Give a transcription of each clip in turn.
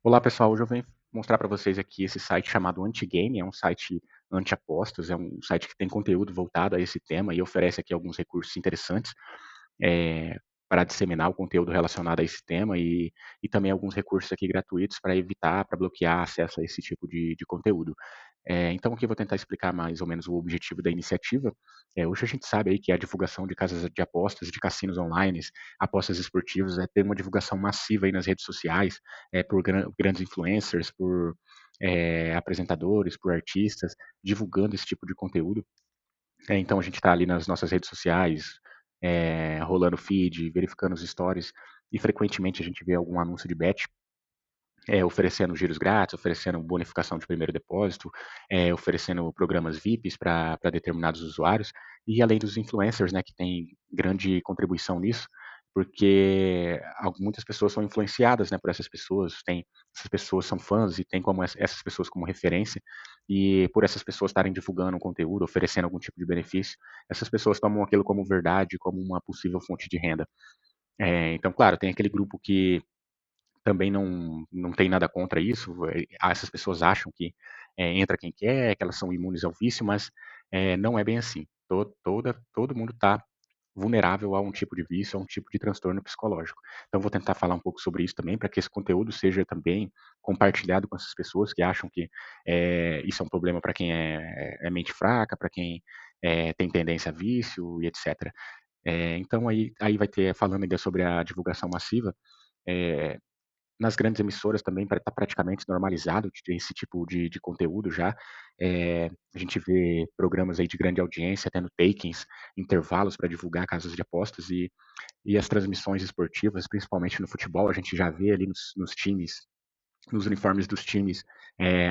Olá pessoal, hoje eu venho mostrar para vocês aqui esse site chamado Antigame, é um site anti-apostas, é um site que tem conteúdo voltado a esse tema e oferece aqui alguns recursos interessantes para disseminar o conteúdo relacionado a esse tema e também alguns recursos aqui gratuitos para evitar, para bloquear acesso a esse tipo de conteúdo. Então aqui eu vou tentar explicar mais ou menos o objetivo da iniciativa. Hoje a gente sabe aí que a divulgação de casas de apostas, de cassinos online, apostas esportivas, tem uma divulgação massiva aí nas redes sociais, por grandes influencers, por apresentadores, por artistas, divulgando esse tipo de conteúdo. Então a gente está ali nas nossas redes sociais, rolando feed, verificando os stories, e frequentemente a gente vê algum anúncio de bet, oferecendo giros grátis, oferecendo bonificação de primeiro depósito, oferecendo programas VIPs para determinados usuários, e além dos influencers, né, que tem grande contribuição nisso, porque muitas pessoas são influenciadas, né, por essas pessoas são fãs e têm como essas pessoas como referência, e por essas pessoas estarem divulgando um conteúdo, oferecendo algum tipo de benefício, essas pessoas tomam aquilo como verdade, como uma possível fonte de renda. Então, claro, tem aquele grupo que também não tem nada contra isso. Essas pessoas acham que entra quem quer, que elas são imunes ao vício, mas não é bem assim. Todo mundo está vulnerável a um tipo de vício, a um tipo de transtorno psicológico. Então, vou tentar falar um pouco sobre isso também, para que esse conteúdo seja também compartilhado com essas pessoas que acham que isso é um problema para quem é mente fraca, para quem tem tendência a vício e etc. Então, aí vai ter, falando ainda sobre a divulgação massiva, é, nas grandes emissoras também está praticamente normalizado esse tipo de conteúdo já. A gente vê programas aí de grande audiência, tendo takings, intervalos para divulgar casas de apostas e as transmissões esportivas, principalmente no futebol, a gente já vê ali nos times, nos uniformes dos times,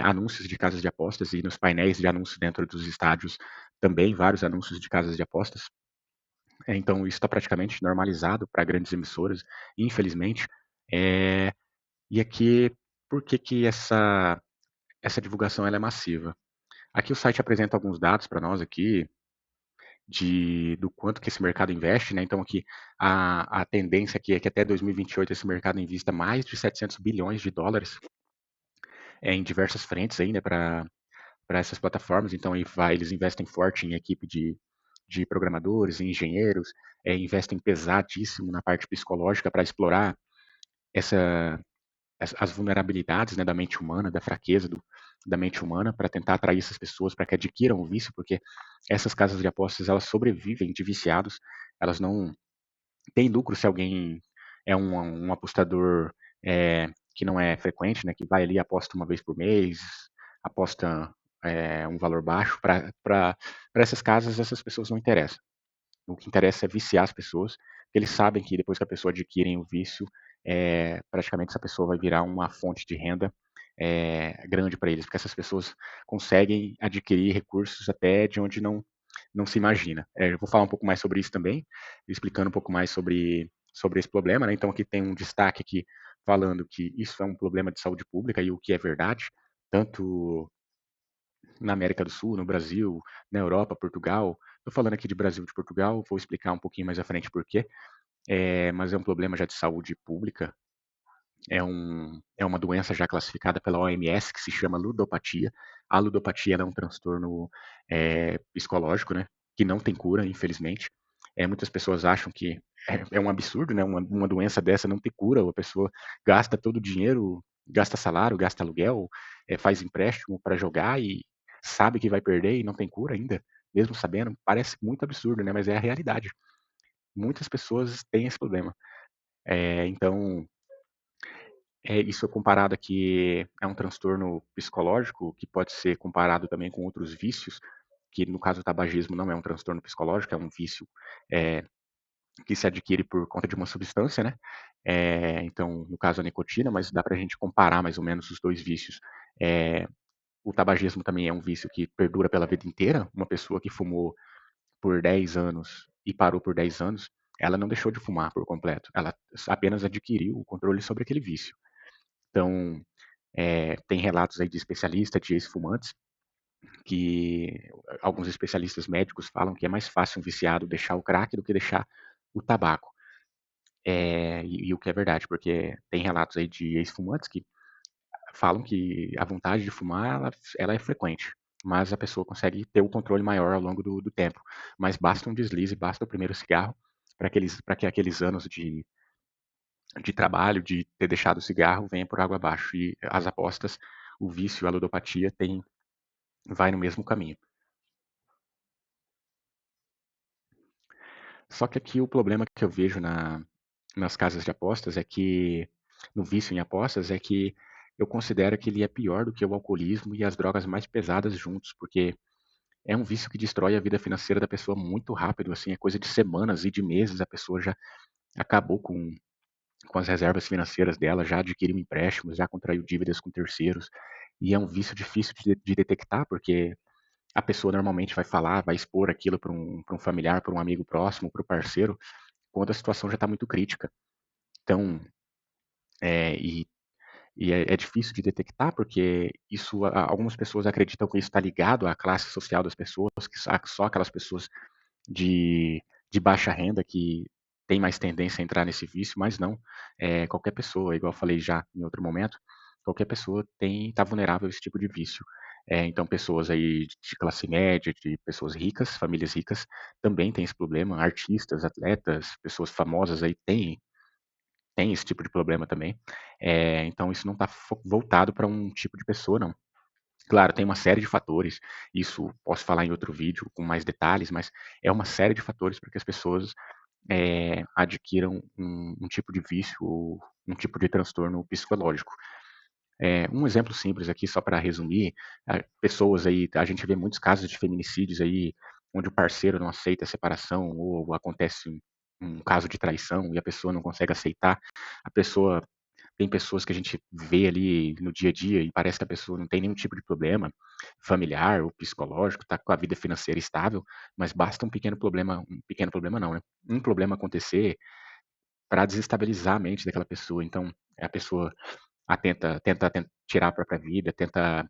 anúncios de casas de apostas e nos painéis de anúncios dentro dos estádios também vários anúncios de casas de apostas. Então isso está praticamente normalizado para grandes emissoras, infelizmente. É, e aqui, por que que essa divulgação ela é massiva? Aqui o site apresenta alguns dados para nós aqui do quanto que esse mercado investe, né? Então aqui a tendência aqui é que até 2028 esse mercado invista mais de 700 bilhões de dólares em diversas frentes aí, né, para essas plataformas. Então eles investem forte em equipe de programadores, em engenheiros, investem pesadíssimo na parte psicológica para explorar essa as vulnerabilidades, né, da mente humana, da fraqueza da mente humana, para tentar atrair essas pessoas para que adquiram o vício, porque essas casas de apostas elas sobrevivem de viciados, elas não têm lucro se alguém é um apostador que não é frequente, né, que vai ali e aposta uma vez por mês, aposta um valor baixo, para essas casas essas pessoas não interessam. O que interessa é viciar as pessoas, porque eles sabem que depois que a pessoa adquire o vício, praticamente essa pessoa vai virar uma fonte de renda grande para eles, porque essas pessoas conseguem adquirir recursos até de onde não se imagina. Eu vou falar um pouco mais sobre isso também, explicando um pouco mais sobre esse problema, né? Então aqui tem um destaque aqui falando que isso é um problema de saúde pública e o que é verdade, tanto na América do Sul, no Brasil, na Europa, Portugal. Estou falando aqui de Brasil e de Portugal, vou explicar um pouquinho mais à frente por quê, mas é um problema já de saúde pública, é uma doença já classificada pela OMS que se chama ludopatia. A ludopatia é um transtorno psicológico, né, que não tem cura, infelizmente. Muitas pessoas acham que é um absurdo, né, uma doença dessa não ter cura, a pessoa gasta todo o dinheiro, gasta salário, gasta aluguel, faz empréstimo para jogar e sabe que vai perder e não tem cura ainda, mesmo sabendo, parece muito absurdo, né, mas é a realidade. Muitas pessoas têm esse problema. Então, isso é comparado aqui é um transtorno psicológico que pode ser comparado também com outros vícios, que no caso o tabagismo não é um transtorno psicológico, é um vício é, que se adquire por conta de uma substância, né? Então, no caso a nicotina, mas dá para a gente comparar mais ou menos os dois vícios. É, o tabagismo também é um vício que perdura pela vida inteira. Uma pessoa que fumou por 10 anos e parou por 10 anos, ela não deixou de fumar por completo, ela apenas adquiriu o controle sobre aquele vício. Então, tem relatos aí de especialistas, de ex-fumantes, que alguns especialistas médicos falam que é mais fácil um viciado deixar o crack do que deixar o tabaco. E o que é verdade, porque tem relatos aí de ex-fumantes que falam que a vontade de fumar ela é frequente, mas a pessoa consegue ter o controle maior ao longo do tempo. Mas basta um deslize, basta o primeiro cigarro para que aqueles anos de trabalho, de ter deixado o cigarro, venha por água abaixo. E as apostas, o vício, a ludopatia vai no mesmo caminho. Só que aqui o problema que eu vejo nas casas de apostas é que, no vício em apostas, é que eu considero que ele é pior do que o alcoolismo e as drogas mais pesadas juntos, porque é um vício que destrói a vida financeira da pessoa muito rápido, assim, é coisa de semanas e de meses, a pessoa já acabou com as reservas financeiras dela, já adquiriu empréstimos, já contraiu dívidas com terceiros, e é um vício difícil de detectar, porque a pessoa normalmente vai falar, vai expor aquilo para um familiar, para um amigo próximo, para o parceiro, quando a situação já está muito crítica. Então, é, e, é difícil de detectar porque algumas pessoas acreditam que isso está ligado à classe social das pessoas, que só aquelas pessoas de, de baixa renda que tem mais tendência a entrar nesse vício, mas não. Qualquer pessoa, igual eu falei já em outro momento, qualquer pessoa está vulnerável a esse tipo de vício. Então, pessoas aí de classe média, de pessoas ricas, famílias ricas, também têm esse problema. Artistas, atletas, pessoas famosas aí têm esse tipo de problema também. Então, isso não está voltado para um tipo de pessoa, não. Claro, tem uma série de fatores, isso posso falar em outro vídeo com mais detalhes, mas é uma série de fatores para que as pessoas adquiram um tipo de vício ou um tipo de transtorno psicológico. Um exemplo simples aqui, só para resumir, pessoas aí, a gente vê muitos casos de feminicídios aí, onde o parceiro não aceita a separação, ou acontece um caso de traição e a pessoa não consegue aceitar, a pessoa tem pessoas que a gente vê ali no dia a dia e parece que a pessoa não tem nenhum tipo de problema familiar ou psicológico, está com a vida financeira estável, mas basta um pequeno problema não, né? Um problema acontecer para desestabilizar a mente daquela pessoa. Então, a pessoa tenta tirar a própria vida, tenta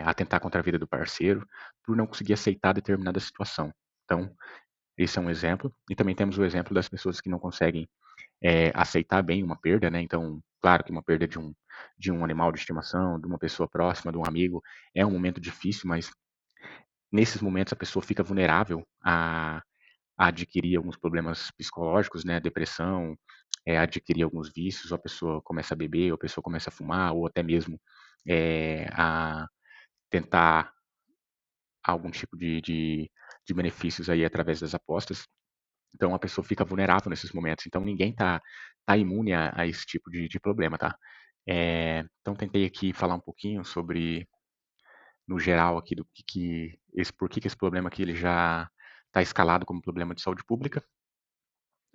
atentar contra a vida do parceiro por não conseguir aceitar determinada situação. Então, esse é um exemplo. E também temos o exemplo das pessoas que não conseguem aceitar bem uma perda, né? Então, claro que uma perda de um animal de estimação, de uma pessoa próxima, de um amigo, é um momento difícil, mas nesses momentos a pessoa fica vulnerável a adquirir alguns problemas psicológicos, né? Depressão, adquirir alguns vícios, ou a pessoa começa a beber, ou a pessoa começa a fumar, ou até mesmo a tentar algum tipo de benefícios aí através das apostas. Então a pessoa fica vulnerável nesses momentos. Então ninguém tá imune a esse tipo de problema, tá? Então tentei aqui falar um pouquinho sobre, no geral aqui, do por que esse problema aqui ele já está escalado como problema de saúde pública.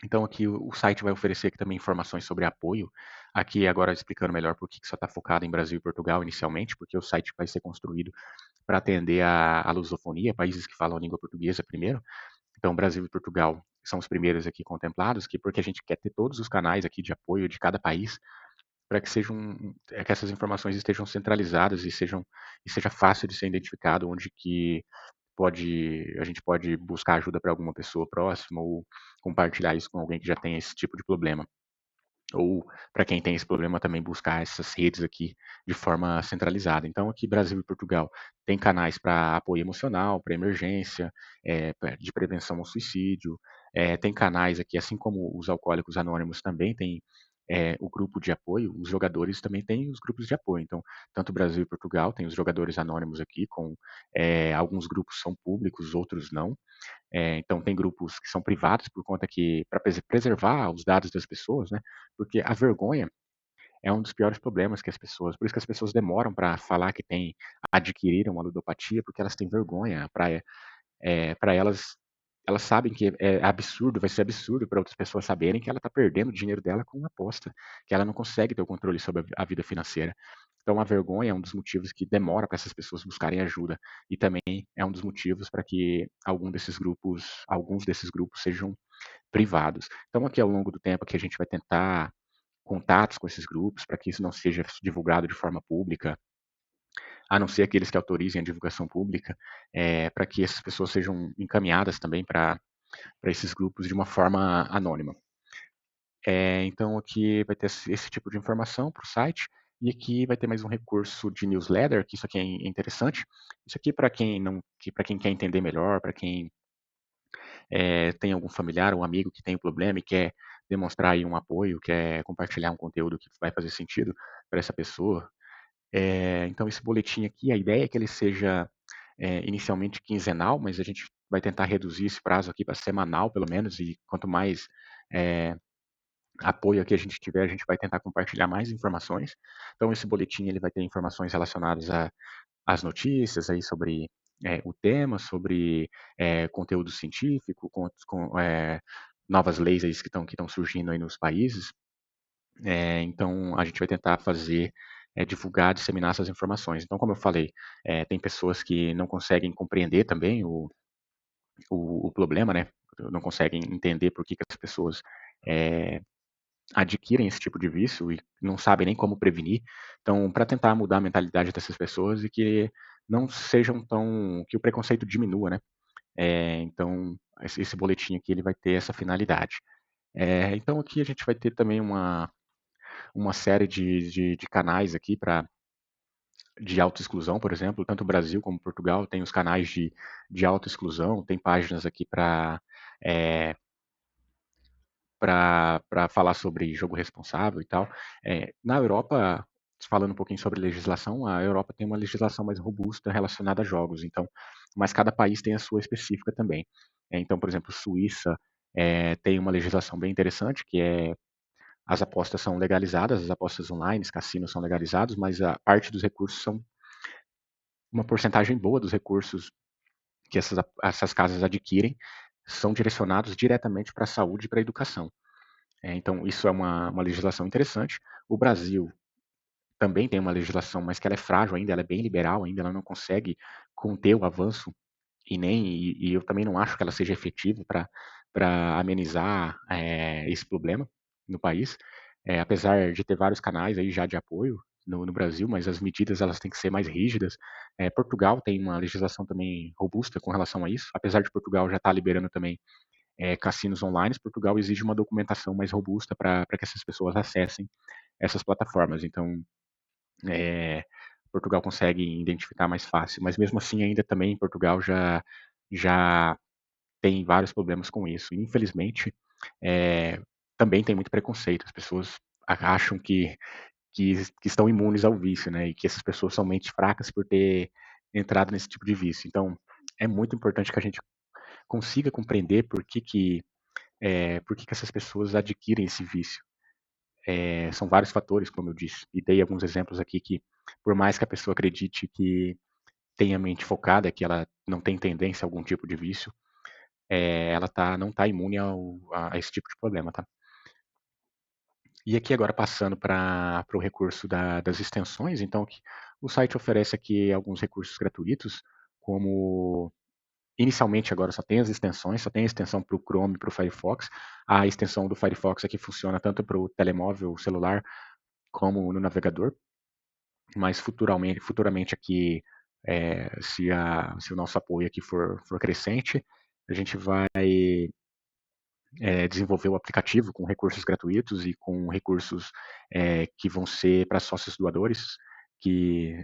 Então aqui o site vai oferecer aqui também informações sobre apoio. Aqui agora explicando melhor por que só está focado em Brasil e Portugal inicialmente, porque o site vai ser construído para atender a lusofonia, países que falam a língua portuguesa primeiro. Então, Brasil e Portugal são os primeiros aqui contemplados, porque a gente quer ter todos os canais aqui de apoio de cada país para que que essas informações estejam centralizadas e seja fácil de ser identificado onde que a gente pode buscar ajuda para alguma pessoa próxima ou compartilhar isso com alguém que já tem esse tipo de problema. Ou para quem tem esse problema também buscar essas redes aqui de forma centralizada. Então aqui Brasil e Portugal tem canais para apoio emocional, para emergência, de prevenção ao suicídio, tem canais aqui, assim como os alcoólicos anônimos também tem o grupo de apoio, os jogadores também têm os grupos de apoio. Então, tanto Brasil e Portugal tem os jogadores anônimos aqui, com alguns grupos são públicos, outros não. Então tem grupos que são privados por conta que para preservar os dados das pessoas, né? Porque a vergonha é um dos piores problemas que as pessoas, por isso que as pessoas demoram para falar que adquiriram a ludopatia, porque elas têm vergonha para elas sabem que é absurdo, vai ser absurdo para outras pessoas saberem que ela está perdendo o dinheiro dela com uma aposta, que ela não consegue ter o controle sobre a vida financeira. Então a vergonha é um dos motivos que demora para essas pessoas buscarem ajuda e também é um dos motivos para que alguns desses grupos sejam privados. Então aqui ao longo do tempo que a gente vai tentar contatos com esses grupos para que isso não seja divulgado de forma pública, a não ser aqueles que autorizem a divulgação pública, para que essas pessoas sejam encaminhadas também para esses grupos de uma forma anônima. Então aqui vai ter esse tipo de informação para o site. E aqui vai ter mais um recurso de newsletter, que isso aqui é interessante. Isso aqui para quem não, para quem quer entender melhor, para quem tem algum familiar ou amigo que tem um problema e quer demonstrar aí um apoio, quer compartilhar um conteúdo que vai fazer sentido para essa pessoa. Então esse boletim aqui, a ideia é que ele seja inicialmente quinzenal, mas a gente vai tentar reduzir esse prazo aqui para semanal, pelo menos, e quanto mais é, apoio aqui a gente tiver, a gente vai tentar compartilhar mais informações. Então esse boletim ele vai ter informações relacionadas às notícias aí sobre o tema, sobre conteúdo científico, novas leis aí que estão surgindo aí nos países. Então a gente vai tentar fazer divulgar, disseminar essas informações. Então, como eu falei, tem pessoas que não conseguem compreender também o problema, né? Não conseguem entender por que as pessoas é, adquirem esse tipo de vício e não sabem nem como prevenir. Então, para tentar mudar a mentalidade dessas pessoas e que não sejam tão, que o preconceito diminua, né? Então, esse boletim aqui ele vai ter essa finalidade. Então, aqui a gente vai ter também uma série de canais aqui de autoexclusão, por exemplo, tanto o Brasil como Portugal tem os canais de autoexclusão, tem páginas aqui é, para falar sobre jogo responsável e tal. Na Europa, falando um pouquinho sobre legislação, a Europa tem uma legislação mais robusta relacionada a jogos, então, mas cada país tem a sua específica também. Então, por exemplo, Suíça tem uma legislação bem interessante, que é as apostas são legalizadas, as apostas online, os cassinos são legalizados, mas a parte dos recursos são uma porcentagem boa dos recursos que essas casas adquirem são direcionados diretamente para a saúde e para a educação. Então, isso é uma legislação interessante. O Brasil também tem uma legislação, mas que ela é frágil ainda, ela é bem liberal ainda, ela não consegue conter o avanço e eu também não acho que ela seja efetiva para amenizar esse problema no país, apesar de ter vários canais aí já de apoio no Brasil, mas as medidas elas têm que ser mais rígidas. Portugal tem uma legislação também robusta com relação a isso, apesar de Portugal já estar liberando também cassinos online, Portugal exige uma documentação mais robusta para que essas pessoas acessem essas plataformas. Então, Portugal consegue identificar mais fácil, mas mesmo assim ainda também Portugal já tem vários problemas com isso. E, infelizmente, é, também tem muito preconceito. As pessoas acham que estão imunes ao vício, né? E que essas pessoas são mentes fracas por ter entrado nesse tipo de vício. Então, é muito importante que a gente consiga compreender por que essas pessoas adquirem esse vício. São vários fatores, como eu disse, e dei alguns exemplos aqui que, por mais que a pessoa acredite que tem a mente focada, que ela não tem tendência a algum tipo de vício, ela não está imune a esse tipo de problema, tá? E aqui agora passando para o recurso das extensões, então o site oferece aqui alguns recursos gratuitos, como inicialmente agora só tem as extensões, só tem a extensão para o Chrome e para o Firefox. A extensão do Firefox aqui funciona tanto para o telemóvel, celular, como no navegador, mas futuramente aqui, se o nosso apoio aqui for crescente, a gente vai desenvolver o aplicativo com recursos gratuitos e com recursos que vão ser para sócios doadores,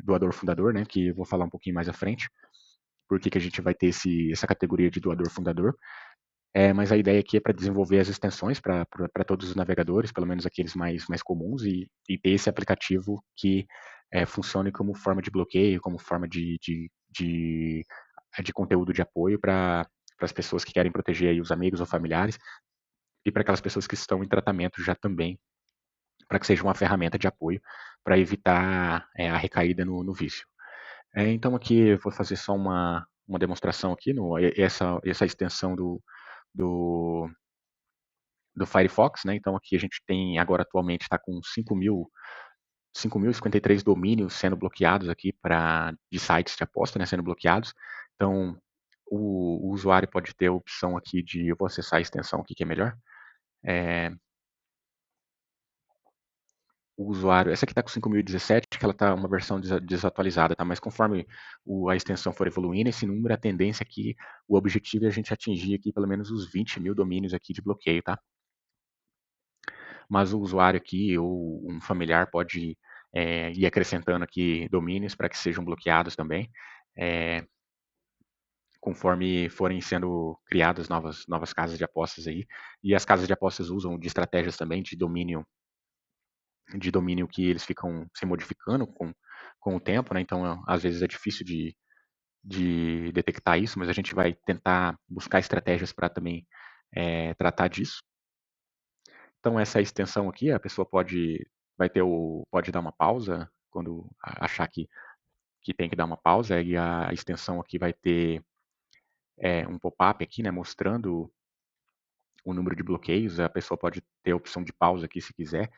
doador fundador, né, que eu vou falar um pouquinho mais à frente, por que a gente vai ter essa categoria de doador fundador. Mas a ideia aqui é para desenvolver as extensões para todos os navegadores, pelo menos aqueles mais comuns, e ter esse aplicativo que funcione como forma de bloqueio, como forma de conteúdo de apoio para as pessoas que querem proteger aí os amigos ou familiares, e para aquelas pessoas que estão em tratamento já também, para que seja uma ferramenta de apoio para evitar a recaída no vício. Então aqui eu vou fazer só uma demonstração aqui, essa extensão do, do Firefox, né? Então aqui a gente tem agora atualmente está com 5.053 domínios sendo bloqueados aqui de sites de aposta, né, sendo bloqueados. Então o usuário pode ter a opção aqui eu vou acessar a extensão aqui que é melhor. O usuário, essa aqui está com 5.017, que ela está uma versão desatualizada, tá? Mas conforme a extensão for evoluindo, esse número, a tendência aqui, o objetivo é a gente atingir aqui pelo menos os 20 mil domínios aqui de bloqueio, tá? Mas o usuário aqui ou um familiar pode e acrescentando aqui domínios para que sejam bloqueados também, conforme forem sendo criadas novas casas de apostas aí. E as casas de apostas usam de estratégias também de domínio que eles ficam se modificando com o tempo, né? Então, às vezes é difícil de detectar isso, mas a gente vai tentar buscar estratégias para também tratar disso. Então, essa extensão aqui, a pessoa pode dar uma pausa quando achar que tem que dar uma pausa, e a extensão aqui vai ter um pop-up aqui, né, mostrando o número de bloqueios. A pessoa pode ter a opção de pausa aqui se quiser,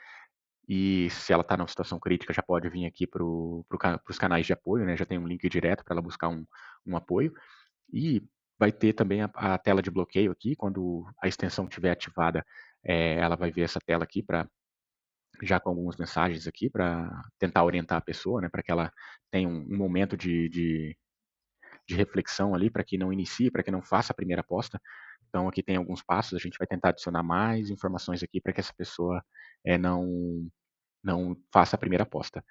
e se ela está numa situação crítica, já pode vir aqui para os canais de apoio, né, já tem um link direto para ela buscar um apoio. E vai ter também a tela de bloqueio aqui, quando a extensão estiver ativada, ela vai ver essa tela aqui já com algumas mensagens aqui para tentar orientar a pessoa, né, para que ela tenha um momento de reflexão ali, para que não inicie, para que não faça a primeira aposta. Então aqui tem alguns passos, a gente vai tentar adicionar mais informações aqui para que essa pessoa não faça a primeira aposta.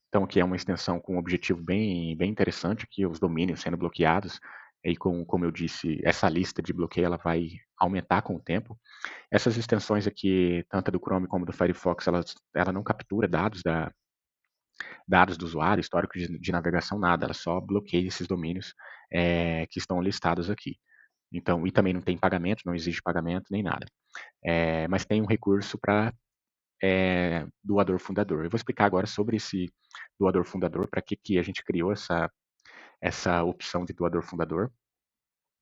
Então aqui é uma extensão com um objetivo bem interessante, aqui os domínios sendo bloqueados, e como eu disse, essa lista de bloqueio ela vai aumentar com o tempo. Essas extensões aqui, tanto a do Chrome como do Firefox, ela não captura dados do usuário, histórico de navegação, nada, ela só bloqueia esses domínios que estão listados aqui. Então, e também não tem pagamento, não exige pagamento nem nada. Mas tem um recurso para doador fundador. Eu vou explicar agora sobre esse doador fundador, para que a gente criou essa opção de doador fundador.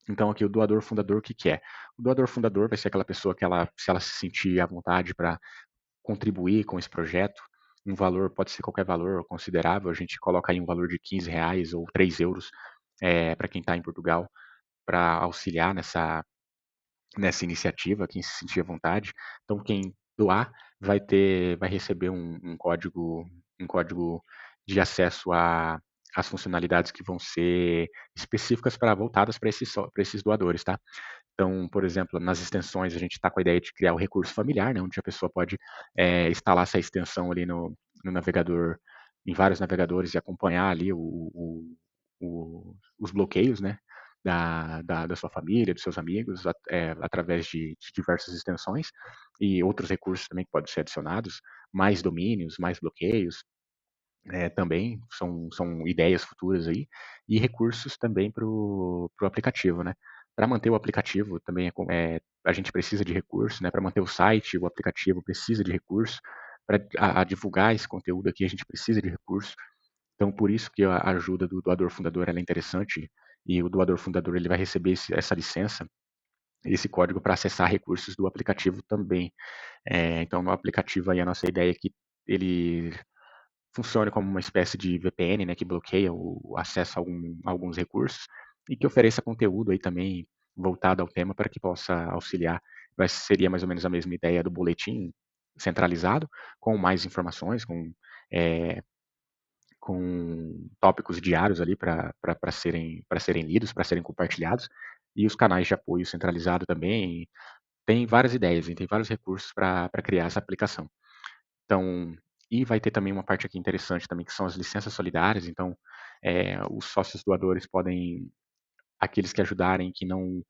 Então, aqui o doador fundador, o que é? O doador fundador vai ser aquela pessoa que se ela se sentir à vontade para contribuir com esse projeto, um valor, pode ser qualquer valor considerável, a gente coloca aí um valor de R$ 15 ou 3 euros para quem está em Portugal, para auxiliar nessa iniciativa, quem se sentir à vontade. Então, quem doar vai receber um código de acesso às funcionalidades que vão ser específicas voltadas para esses doadores, tá? Então, por exemplo, nas extensões a gente está com a ideia de criar o recurso familiar, né, onde a pessoa pode instalar essa extensão ali no navegador, em vários navegadores, e acompanhar ali os bloqueios, né, da sua família, dos seus amigos, através de diversas extensões, e outros recursos também que podem ser adicionados, mais domínios, mais bloqueios, também são ideias futuras aí, e recursos também para o aplicativo, né? Para manter o aplicativo também a gente precisa de recursos, né? Para manter o site, o aplicativo precisa de recursos. Para divulgar esse conteúdo aqui, a gente precisa de recursos. Então, por isso que a ajuda do doador fundador ela é interessante, e o doador fundador ele vai receber essa licença, esse código para acessar recursos do aplicativo também. Então, no aplicativo aí a nossa ideia é que ele funcione como uma espécie de VPN, né, que bloqueia o acesso a alguns recursos, e que ofereça conteúdo aí também voltado ao tema para que possa auxiliar. Seria mais ou menos a mesma ideia do boletim centralizado, com mais informações, é, com tópicos diários ali para serem lidos, para serem compartilhados, e os canais de apoio centralizado também. Tem várias ideias, tem vários recursos para criar essa aplicação. Então, e vai ter também uma parte aqui interessante também, que são as licenças solidárias. Então, os sócios doadores podem, aqueles que ajudarem, que não,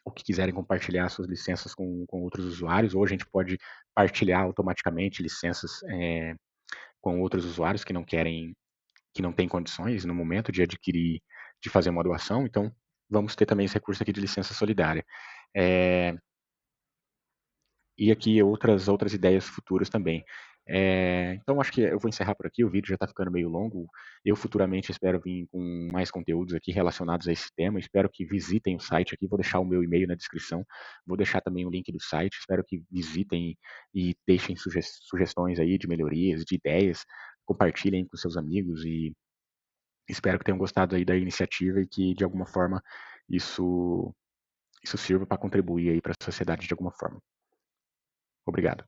ou que quiserem compartilhar suas licenças com outros usuários, ou a gente pode partilhar automaticamente licenças com outros usuários que não têm condições no momento de adquirir, de fazer uma doação. Então, vamos ter também esse recurso aqui de licença solidária. É, e aqui outras ideias futuras também. Então, acho que eu vou encerrar por aqui, o vídeo já está ficando meio longo. Eu futuramente espero vir com mais conteúdos aqui relacionados a esse tema. Espero que visitem o site aqui, vou deixar o meu e-mail na descrição, vou deixar também o link do site. Espero que visitem e deixem sugestões aí de melhorias, de ideias, compartilhem com seus amigos, e espero que tenham gostado aí da iniciativa, e que de alguma forma isso sirva para contribuir aí para a sociedade de alguma forma. Obrigado.